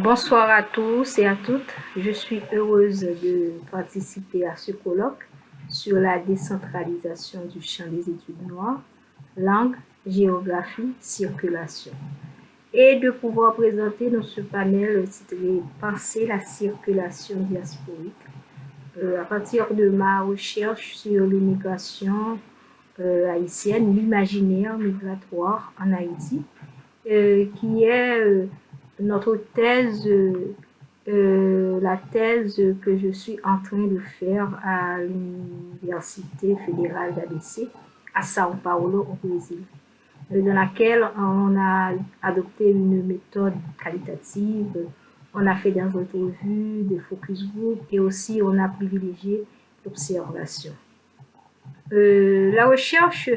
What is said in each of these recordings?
Bonsoir à tous et à toutes. Je suis heureuse de participer à ce colloque sur la décentralisation du champ des études noires, langue, géographie, circulation, et de pouvoir présenter dans ce panel titré Penser la circulation diasporique à partir de ma recherche sur l'immigration haïtienne, l'imaginaire migratoire en Haïti, qui est notre thèse, la thèse que je suis en train de faire à l'Université fédérale d'ABC à Sao Paulo au Brésil, dans laquelle on a adopté une méthode qualitative, on a fait des entrevues, des focus group et aussi on a privilégié l'observation. La recherche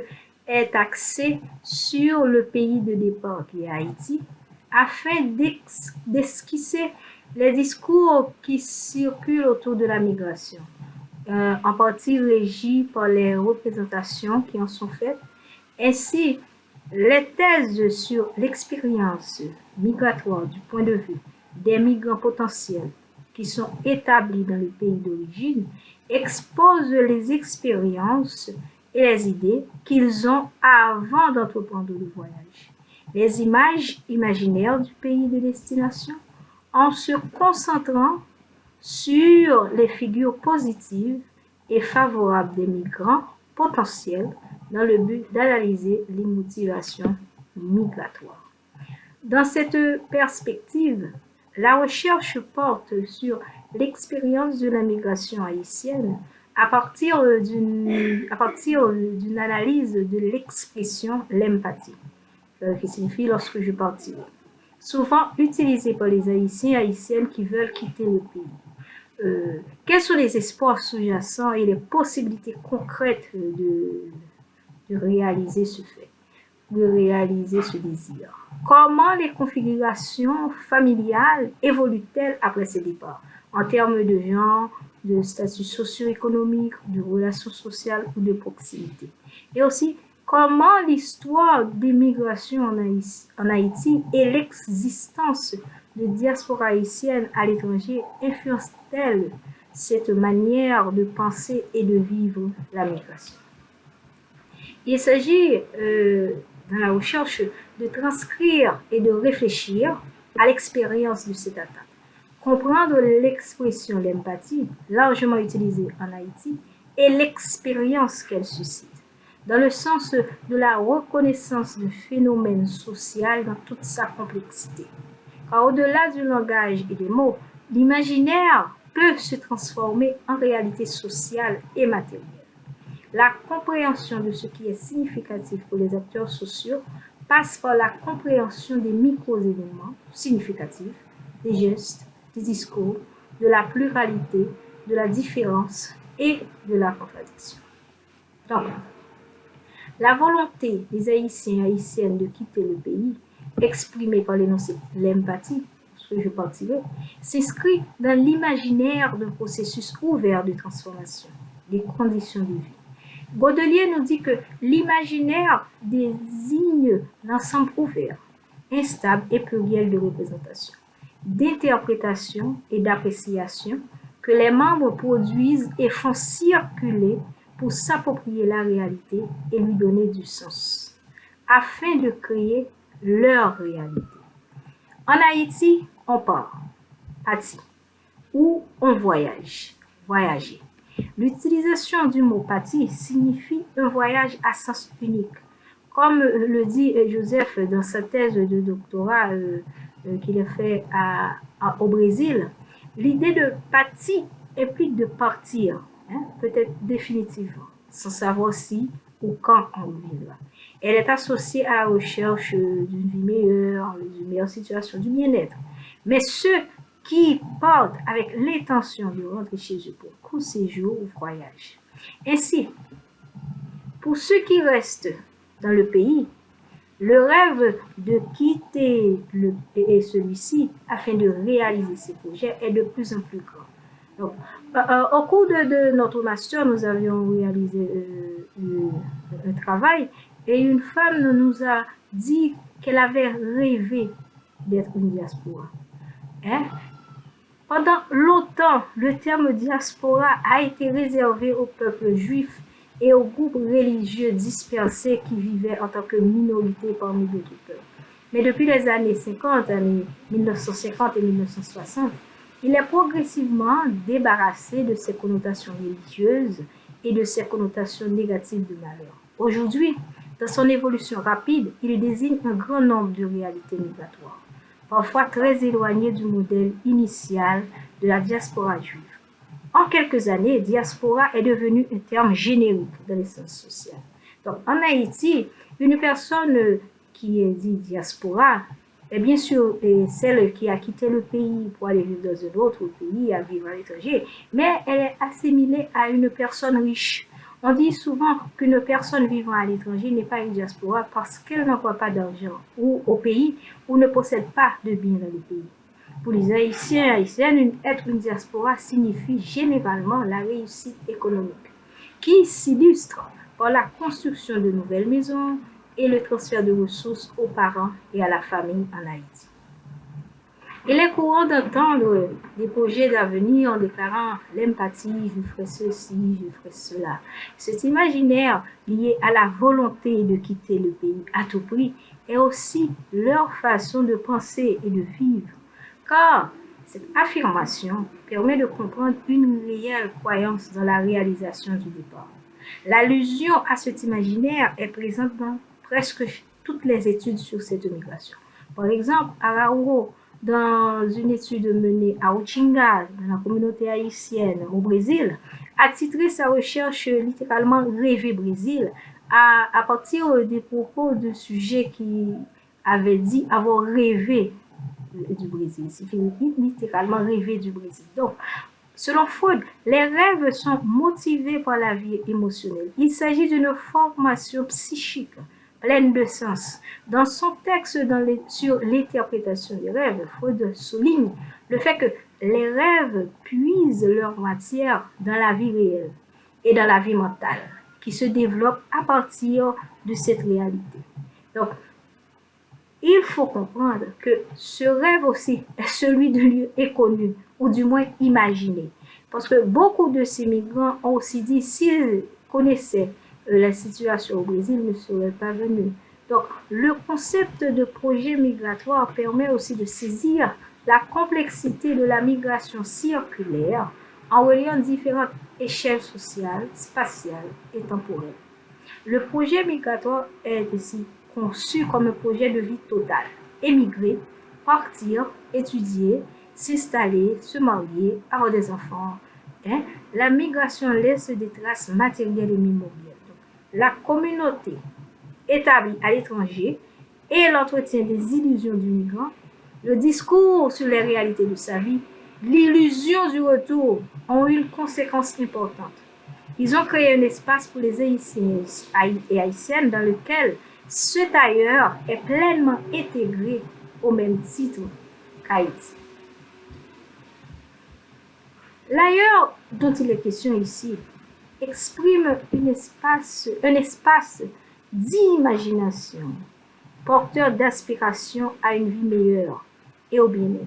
est axée sur le pays de départ qui est Haïti, afin d'esquisser les discours qui circulent autour de la migration, en partie régis par les représentations qui en sont faites, ainsi les thèses sur l'expérience migratoire du point de vue des migrants potentiels qui sont établis dans le pays d'origine exposent les expériences et les idées qu'ils ont avant d'entreprendre le voyage, les images imaginaires du pays de destination, en se concentrant sur les figures positives et favorables des migrants potentiels dans le but d'analyser les motivations migratoires. Dans cette perspective, la recherche porte sur l'expérience de la migration haïtienne à partir d'une analyse de l'expression l'empathie, qui signifie lorsque je partirai, souvent utilisée par les Haïtiens et Haïtiennes qui veulent quitter le pays. Quels sont les espoirs sous-jacents et les possibilités concrètes de réaliser ce fait, de réaliser ce désir? Comment les configurations familiales évoluent-elles après ce départ, en termes de genre, de statut socio-économique, de relations sociales ou de proximité? Et aussi, comment l'histoire des migrations en Haïti et l'existence de diaspora haïtienne à l'étranger influencent-elles cette manière de penser et de vivre la migration? Il s'agit, dans la recherche, de transcrire et de réfléchir à l'expérience de cette attaque, comprendre l'expression l'empathie, largement utilisée en Haïti, et l'expérience qu'elle suscite, dans le sens de la reconnaissance du phénomène social dans toute sa complexité. Car au-delà du langage et des mots, l'imaginaire peut se transformer en réalité sociale et matérielle. La compréhension de ce qui est significatif pour les acteurs sociaux passe par la compréhension des micro-événements significatifs, des gestes, des discours, de la pluralité, de la différence et de la contradiction. Donc, la volonté des Haïtiens et Haïtiennes de quitter le pays, exprimée par l'énoncé l'empathie, ce que je partirai, s'inscrit dans l'imaginaire d'un processus ouvert de transformation des conditions de vie. Baudelaire nous dit que l'imaginaire désigne l'ensemble ouvert, instable et pluriel de représentation, d'interprétation et d'appréciation que les membres produisent et font circuler pour s'approprier la réalité et lui donner du sens, afin de créer leur réalité. En Haïti, on part, parti, ou on voyage, voyager. L'utilisation du mot parti signifie un voyage à sens unique. Comme le dit Joseph dans sa thèse de doctorat qu'il a fait au Brésil, l'idée de parti implique de partir, peut-être définitivement, sans savoir si ou quand on reviendra. Elle est associée à la recherche d'une vie meilleure, d'une meilleure situation, du bien-être. Mais ceux qui partent avec l'intention de rentrer chez eux pour court séjour ou voyage. Ainsi, pour ceux qui restent dans le pays, le rêve de quitter celui-ci afin de réaliser ses projets est de plus en plus grand. Donc, au cours de notre master, nous avions réalisé un travail et une femme nous a dit qu'elle avait rêvé d'être une diaspora. Hein? Pendant longtemps, le terme diaspora a été réservé au peuple juif et aux groupes religieux dispersés qui vivaient en tant que minorité parmi d'autres peuples. Mais depuis les années 50, années 1950 et 1960, il est progressivement débarrassé de ses connotations religieuses et de ses connotations négatives de malheur. Aujourd'hui, dans son évolution rapide, il désigne un grand nombre de réalités migratoires, parfois très éloignées du modèle initial de la diaspora juive. En quelques années, diaspora est devenu un terme générique dans les sciences sociales. Donc, en Haïti, une personne qui est dit diaspora est bien sûr celle qui a quitté le pays pour aller vivre dans un autre pays, à vivre à l'étranger, mais elle est assimilée à une personne riche. On dit souvent qu'une personne vivant à l'étranger n'est pas une diaspora parce qu'elle n'envoie pas d'argent ou au pays ou ne possède pas de biens dans le pays. Pour les Haïtiens et Haïtiennes, être une diaspora signifie généralement la réussite économique, qui s'illustre par la construction de nouvelles maisons et le transfert de ressources aux parents et à la famille en Haïti. Il est courant d'entendre des projets d'avenir en déclarant l'empathie, je ferai ceci, je ferai cela. Cet imaginaire lié à la volonté de quitter le pays à tout prix est aussi leur façon de penser et de vivre. Car cette affirmation permet de comprendre une réelle croyance dans la réalisation du départ. L'allusion à cet imaginaire est présente dans presque toutes les études sur cette migration. Par exemple, Araújo, dans une étude menée à Uchinga, dans la communauté haïtienne au Brésil, a titré sa recherche littéralement Rêver Brésil à partir des propos de sujets qui avaient dit avoir rêvé du Brésil. C'est littéralement rêver du Brésil. Donc, selon Freud, les rêves sont motivés par la vie émotionnelle. Il s'agit d'une formation psychique pleine de sens. Dans son texte sur l'interprétation des rêves, Freud souligne le fait que les rêves puisent leur matière dans la vie réelle et dans la vie mentale, qui se développe à partir de cette réalité. Donc, il faut comprendre que ce rêve aussi est celui de lieux inconnus, ou du moins imaginés. Parce que beaucoup de ces migrants ont aussi dit s'ils connaissaient la situation au Brésil, ils ne seraient pas venus. Donc, le concept de projet migratoire permet aussi de saisir la complexité de la migration circulaire en reliant différentes échelles sociales, spatiales et temporelles. Le projet migratoire est ici conçu comme un projet de vie total. Émigrer, partir, étudier, s'installer, se marier, avoir des enfants. La migration laisse des traces matérielles et mémorielles. Donc, la communauté établie à l'étranger et l'entretien des illusions du migrant, le discours sur les réalités de sa vie, l'illusion du retour ont une conséquence importante. Ils ont créé un espace pour les Haïtiens et Haïtiennes dans lequel cet ailleurs est pleinement intégré au même titre qu'Haïti. L'ailleurs dont il est question ici exprime un espace d'imagination, porteur d'aspiration à une vie meilleure et au bien-être.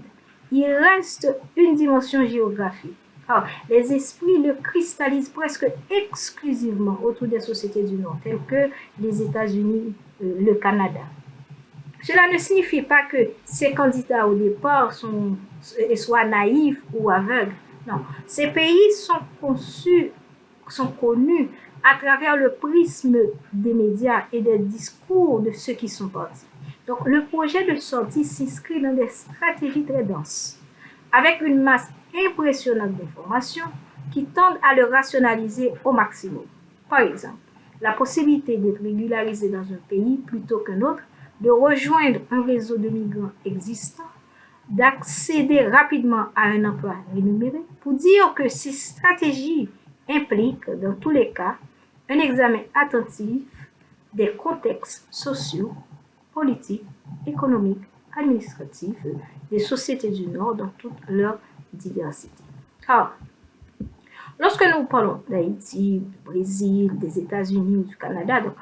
Il reste une dimension géographique. Alors, les esprits le cristallisent presque exclusivement autour des sociétés du Nord, telles que les États-Unis, le Canada. Cela ne signifie pas que ces candidats au départ soient naïfs ou aveugles. Non, ces pays sont connus à travers le prisme des médias et des discours de ceux qui sont partis. Donc, le projet de sortie s'inscrit dans des stratégies très denses, avec une masse impressionnante d'informations qui tendent à le rationaliser au maximum. Par exemple, la possibilité d'être régularisé dans un pays plutôt qu'un autre, de rejoindre un réseau de migrants existant, d'accéder rapidement à un emploi rémunéré, pour dire que ces stratégies impliquent, dans tous les cas, un examen attentif des contextes sociaux, politiques, économiques, administratifs des sociétés du Nord dans toute leur diversité. Alors, lorsque nous parlons d'Haïti, du Brésil, des États-Unis ou du Canada, donc,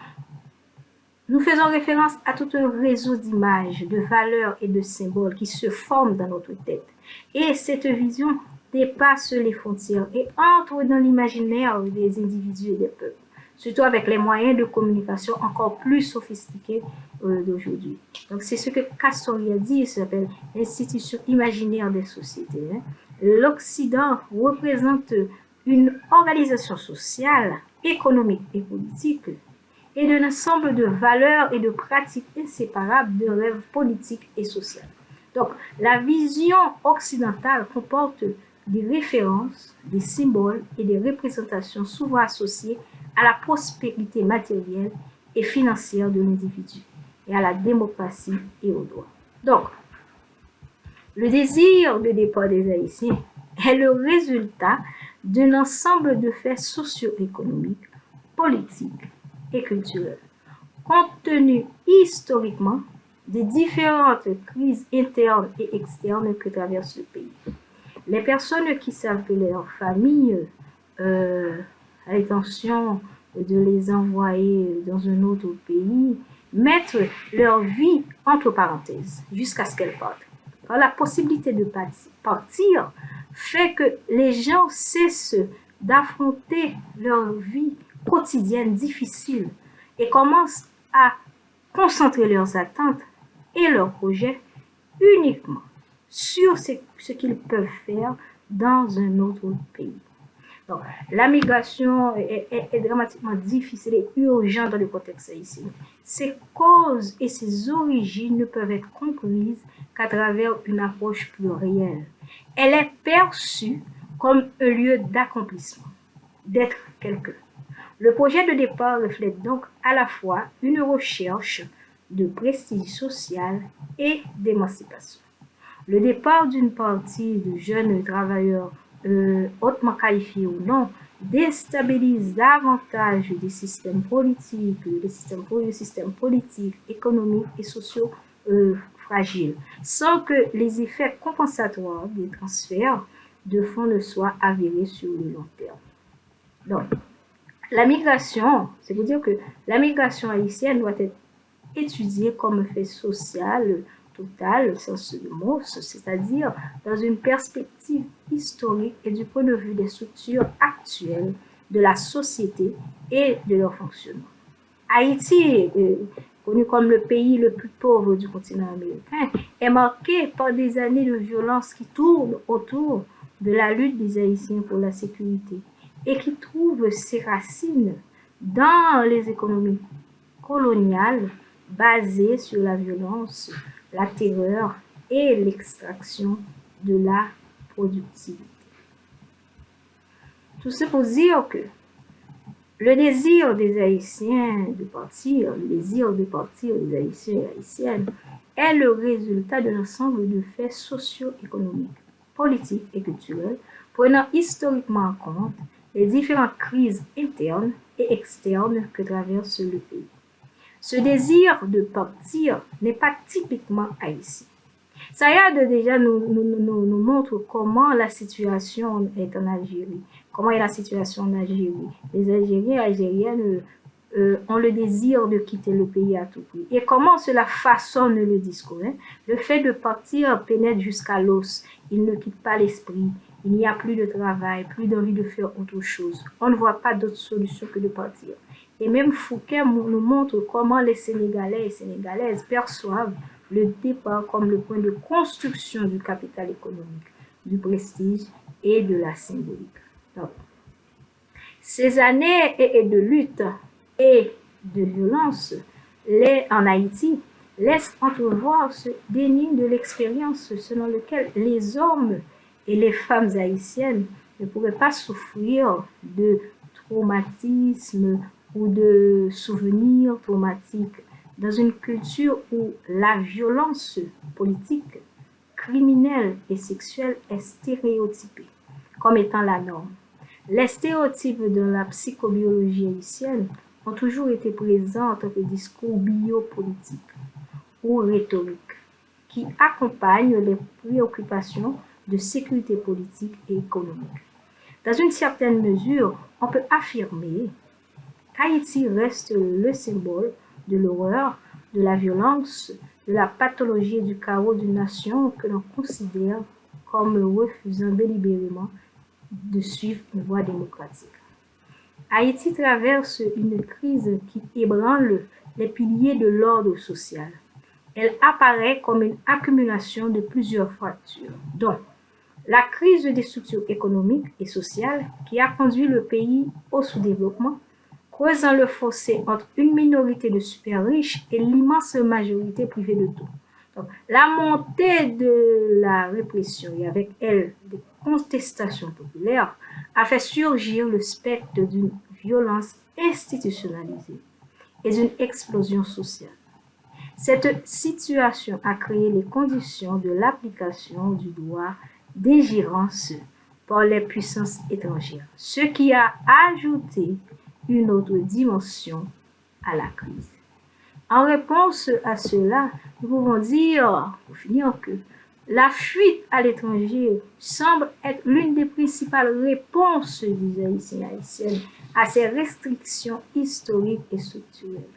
nous faisons référence à tout un réseau d'images, de valeurs et de symboles qui se forment dans notre tête Et cette vision dépasse les frontières et entre dans l'imaginaire des individus et des peuples, surtout avec les moyens de communication encore plus sophistiqués d'aujourd'hui. Donc c'est ce que Castoriadis dit, ça s'appelle l'institution imaginaire des sociétés. Hein. L'Occident représente une organisation sociale, économique et politique et d'un ensemble de valeurs et de pratiques inséparables de rêves politiques et sociaux. Donc, la vision occidentale comporte des références, des symboles et des représentations souvent associées à la prospérité matérielle et financière de l'individu et à la démocratie et au droit. Donc, le désir de départ des Haïtiens est le résultat d'un ensemble de faits socio-économiques, politiques et culturels, compte tenu historiquement des différentes crises internes et externes que traverse le pays. Les personnes qui savent que leur famille a l'intention de les envoyer dans un autre pays mettent leur vie entre parenthèses jusqu'à ce qu'elles partent. Alors, la possibilité de partir fait que les gens cessent d'affronter leur vie quotidienne difficile et commencent à concentrer leurs attentes et leurs projets uniquement sur ce qu'ils peuvent faire dans un autre pays. Donc, la migration est dramatiquement difficile et urgente dans le contexte haïtien. Ses causes et ses origines ne peuvent être comprises qu'à travers une approche plurielle. Elle est perçue comme un lieu d'accomplissement, d'être quelqu'un. Le projet de départ reflète donc à la fois une recherche de prestige social et d'émancipation. Le départ d'une partie de jeunes travailleurs hautement qualifiés ou non déstabilise davantage des systèmes politiques, économiques et sociaux fragiles, sans que les effets compensatoires des transferts de fonds ne soient avérés sur le long terme. Donc, la migration, c'est pour dire que la migration haïtienne doit être étudiée comme un fait social total, au sens du mot, c'est-à-dire dans une perspective historique et du point de vue des structures actuelles de la société et de leur fonctionnement. Haïti, connu comme le pays le plus pauvre du continent américain, est marqué par des années de violence qui tournent autour de la lutte des Haïtiens pour la sécurité et qui trouvent ses racines dans les économies coloniales basées sur la violence, la terreur et l'extraction de la productivité. Tout ça pour dire que le désir des Haïtiens de partir, le désir de partir des Haïtiens et Haïtiennes est le résultat d'un ensemble de faits socio-économiques, politiques et culturels prenant historiquement en compte les différentes crises internes et externes que traverse le pays. Ce désir de partir n'est pas typiquement haïtien. Sayad déjà nous montre comment la situation est en Algérie. Comment est la situation en Algérie? Les Algériens et Algériennes ont le désir de quitter le pays à tout prix. Et comment cela façonne le discours? Hein? Le fait de partir pénètre jusqu'à l'os. Il ne quitte pas l'esprit. Il n'y a plus de travail, plus d'envie de faire autre chose. On ne voit pas d'autre solution que de partir. Et même Fouquet nous montre comment les Sénégalais et Sénégalaises perçoivent le départ comme le point de construction du capital économique, du prestige et de la symbolique. Donc, ces années de lutte et de violence en Haïti laissent entrevoir ce déni de l'expérience selon lequel les hommes et les femmes haïtiennes ne pourraient pas souffrir de traumatisme ou de souvenirs traumatiques dans une culture où la violence politique, criminelle et sexuelle est stéréotypée comme étant la norme. Les stéréotypes de la psychobiologie haïtienne ont toujours été présents dans les discours biopolitiques ou rhétoriques qui accompagnent les préoccupations de sécurité politique et économique. Dans une certaine mesure, on peut affirmer qu'Haïti reste le symbole de l'horreur, de la violence, de la pathologie et du chaos d'une nation que l'on considère comme refusant délibérément de suivre une voie démocratique. Haïti traverse une crise qui ébranle les piliers de l'ordre social. Elle apparaît comme une accumulation de plusieurs fractures, dont la crise des structures économiques et sociales qui a conduit le pays au sous-développement, creusant le fossé entre une minorité de super riches et l'immense majorité privée de tout. Donc, la montée de la répression et avec elle des contestations populaires a fait surgir le spectre d'une violence institutionnalisée et d'une explosion sociale. Cette situation a créé les conditions de l'application du droit d'ingérence par les puissances étrangères, ce qui a ajouté une autre dimension à la crise. En réponse à cela, nous pouvons dire, pour finir, que la fuite à l'étranger semble être l'une des principales réponses des Haïtiens et Haïtiennes à ces restrictions historiques et structurelles.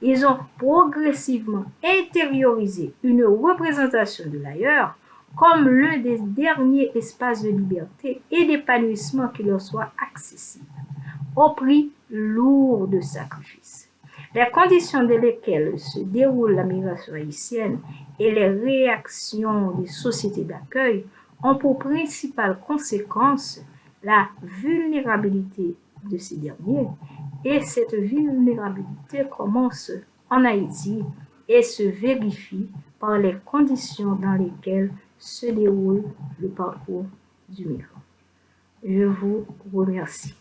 Ils ont progressivement intériorisé une représentation de l'ailleurs comme l'un des derniers espaces de liberté et d'épanouissement qui leur soit accessible, au prix lourd de sacrifices. Les conditions dans lesquelles se déroule la migration haïtienne et les réactions des sociétés d'accueil ont pour principale conséquence la vulnérabilité de ces derniers. Et cette vulnérabilité commence en Haïti et se vérifie par les conditions dans lesquelles se déroule le parcours du migrant. Je vous remercie.